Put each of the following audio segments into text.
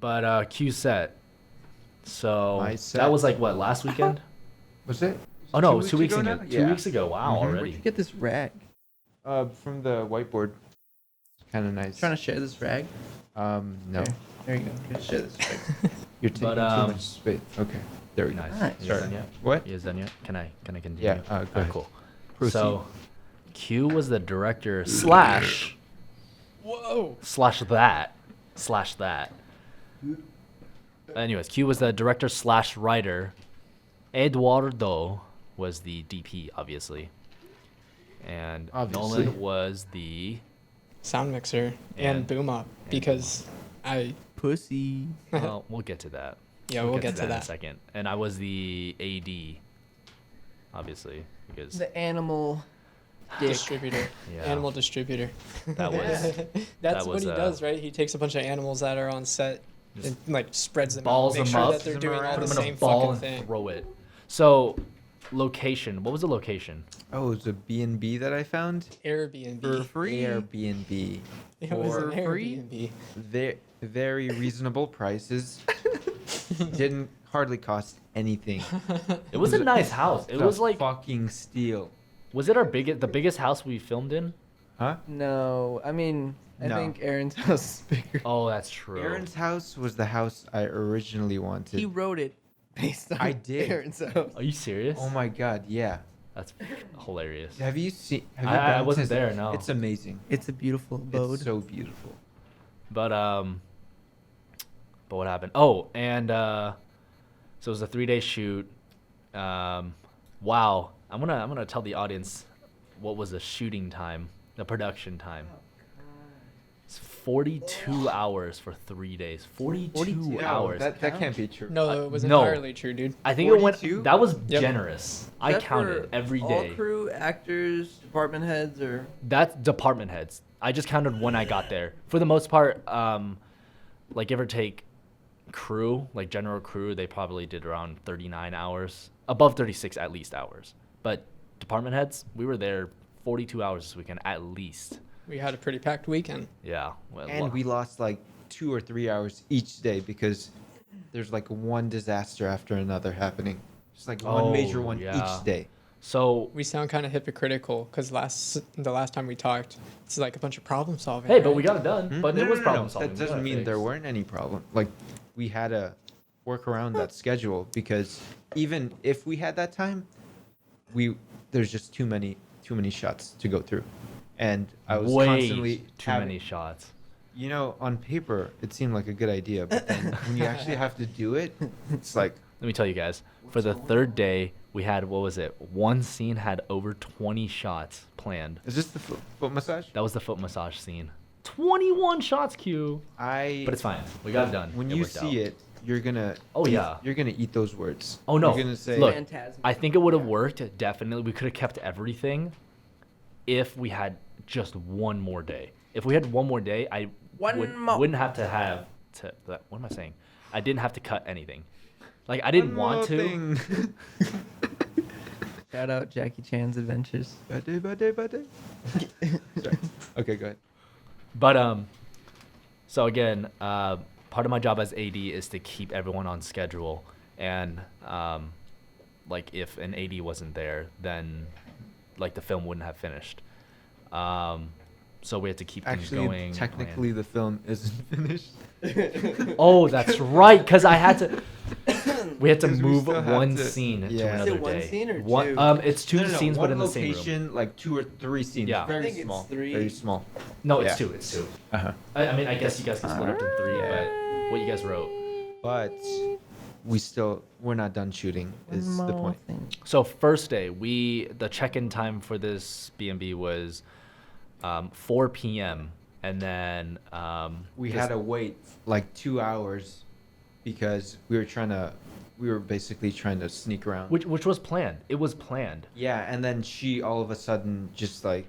But Q set. So My set. that was like what, last weekend? Was it? Oh no, it was 2 weeks ago ago. now? 2 weeks ago. Wow, Mhm. Where'd already. you get this rag? From the whiteboard. Kind of nice. Trying to share this rag? No. Here, there you go. Just share this rag. You're taking But, too much space. Okay. There we go. Nice. Nice. You guys Sorry. done yet? What? You guys done yet? Can I continue? Yeah, go Alright, ahead. cool. Proceed. So, Q was the director slash that. Anyways, Q was the director slash writer. Eduardo was the DP, obviously. And Obviously. Nolan was the Sound mixer and boom up because I Pussy. well, we'll get to that. yeah we'll get to in a that. second. And I was the AD, obviously, because The animal dick. Distributor, Yeah. animal distributor. that was That's that what was, he does, right? He takes a bunch of animals that are on set Just and like spreads them balls out, make them sure up, that they're doing all put the them in a same ball fucking and thing. throw it. So, location. What was the location? Oh, it's a B&B that I found. Airbnb. For free. Airbnb. It was an For free? Airbnb. Very reasonable prices. Didn't hardly cost anything. It was a nice house. It was like, fucking steal. was it the biggest house we filmed in? Huh? No, I mean, I No. think Aaron's house is bigger. Oh, that's true. Aaron's house was the house I originally wanted. He wrote it based on I did. Aaron's house. Are you serious? Oh my god, yeah. That's hilarious. Have you seen? Have you I been wasn't to- there. No. It's amazing. It's a beautiful abode. It's so beautiful. But what happened? Oh, and so it was a 3-day shoot. Wow. I'm gonna tell the audience what was the shooting time, the production time. It's 42 hours for 3 days. 42 hours. That can't be true. No, it was no. entirely true, dude. I think it 42? went. That was Yep. generous. I Is that counted for every all day. crew, actors, department heads, or That's department heads. I just counted when I got there. For the most part, like give or take, crew, like general crew, they probably did around 39 hours, above 36 at least hours. But department heads, we were there 42 hours this weekend at least. We had a pretty packed weekend. Yeah. Well, And we lost like 2 or 3 hours each day because there's like one disaster after another happening. Just like one major one yeah. each day. So We sound kind of hypocritical because the last time we talked, it's like a bunch of problem solving. hey, but right? we got it done. But it was problem solving. That We got doesn't it mean there fixed. weren't any problem. Like we had to work around that schedule because even if we had that time, there's just too many shots to go through. And I was Way constantly too many shots. You know, on paper it seemed like a good idea, but then when you actually have to do it, it's like Let me tell you guys. For the third day, we had, what was it? One scene had over 20 shots planned. is this the foot massage? That was the foot massage scene. 21 shots, Q. But it's fine. We got it done. When It you worked see out. it, you're gonna Oh, yeah. you're gonna eat those words. Oh, no. You're gonna say Look, Phantasm. I think it would have worked, definitely. We could have kept everything if we had just one more day. If we had one more day, I wouldn't have to what am I saying? I didn't have to cut anything. Like, I didn't want to. Shout out Jackie Chan's Adventures. Bad day. Sorry. Okay, go ahead. But, so again, part of my job as AD is to keep everyone on schedule. And, like, if an AD wasn't there, then, like, the film wouldn't have finished. So we had to keep things Actually, going. technically, the film isn't finished. Oh, that's right, because I had to. We had to 'Cause we move still have one to- scene to yeah. another Is it one day. scene or One, two? it's two No, scenes, one but in the same room. location, like 2 or 3 scenes. Yeah. Very I think it's small. 3. Very small. No, it's Yeah. two. It's two. Uh-huh. I mean, I guess you guys can split up in 3, but what you guys wrote. But we're not done shooting. Is the point? So first day, the check-in time for this B&B was 4 p.m. and then We this- had to wait like 2 hours because we were basically trying to sneak around. which was planned. It was planned. Yeah, and then she all of a sudden just like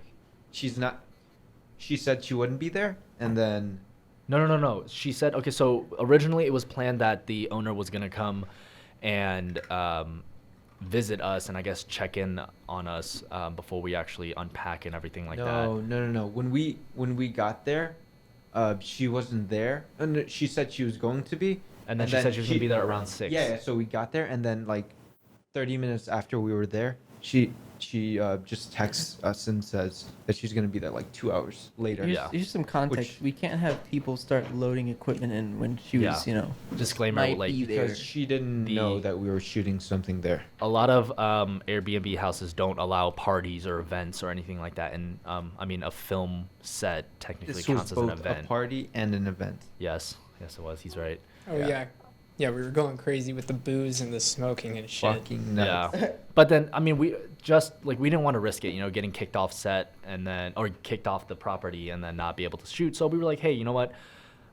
she said she wouldn't be there, and then No. She said, okay, so originally it was planned that the owner was going to come and visit us and I guess check in on us before we actually unpack and everything like that. no. When we got there, she wasn't there, and she said she was going to be, And then she said she was gonna be there around 6. Yeah, so we got there, and then like 30 minutes after we were there, she just texts us and says that she's gonna be there like 2 hours later. Here's, Yeah. here's some context. Which- We can't have people start loading equipment in when she was, Yeah. Disclaimer, might like be there. Because she didn't The- know that we were shooting something there. a lot of Airbnb houses don't allow parties or events or anything like that. And I mean, a film set technically This counts was as an both event. a party and an event. Yes, yes, it was. He's right. Oh Yeah. yeah. Yeah, we were going crazy with the booze and the smoking and shit. Fucking nuts. Yeah, but then I mean, we just like we didn't want to risk it, getting kicked off set and then or kicked off the property and then not be able to shoot. So we were like, hey, you know what?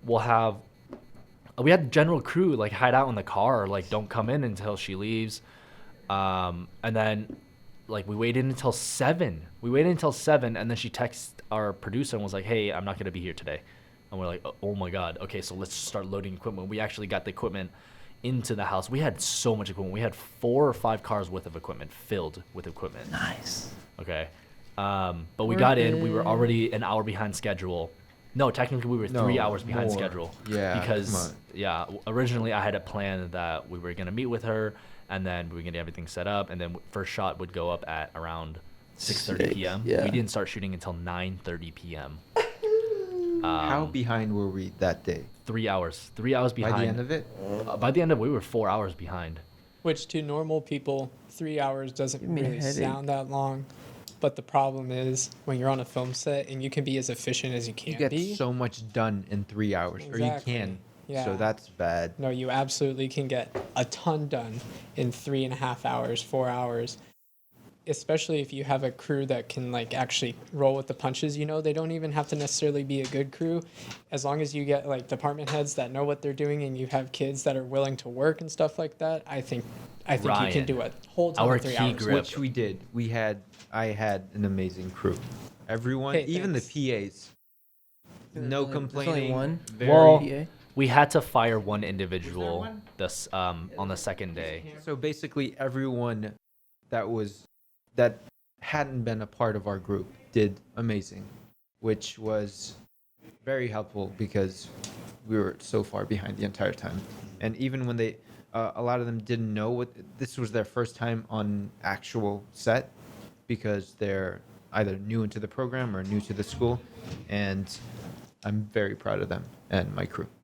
We had general crew like hide out in the car, like don't come in until she leaves, and then like we waited until 7. We waited until 7, and then she texted our producer and was like, hey, I'm not gonna be here today. And we're like, oh my God. Okay, so let's start loading equipment. We actually got the equipment into the house. We had so much equipment. We had 4 or 5 cars worth of equipment filled with equipment. Nice. Okay. But we Worth got in. We were it. already an hour behind schedule. No, technically we were 3 No, hours behind more. schedule. Yeah, come Because on. originally I had a plan that we were gonna meet with her, and then we were gonna get everything set up, and then first shot would go up at around 6:30 p.m. Yeah. We didn't start shooting until 9:30 p.m. How behind were we that day? 3 hours. 3 hours behind. By the end of it? By the end of it, we were 4 hours behind. Which to normal people, 3 hours doesn't Give me a really headache. sound that long. But the problem is when you're on a film set and you can be as efficient as you You can get be. so much done in 3 hours, or you Exactly. can. Yeah. So that's bad. No, you absolutely can get a ton done in 3.5 hours, 4 hours. Especially if you have a crew that can like actually roll with the punches, they don't even have to necessarily be a good crew. As long as you get like department heads that know what they're doing and you have kids that are willing to work and stuff like that, I think you Ryan, can do a whole ton our of 3 key hours. grip. Which we did. I had an amazing crew. Everyone, Hey, even thanks. the PAs. No There's complaining. only one. very- Well, PA? we had to fire one individual one? this on the second day. So basically, everyone that hadn't been a part of our group did amazing, which was very helpful because we were so far behind the entire time. And even when a lot of them didn't know what this was their first time on actual set because they're either new into the program or new to the school, and I'm very proud of them and my crew.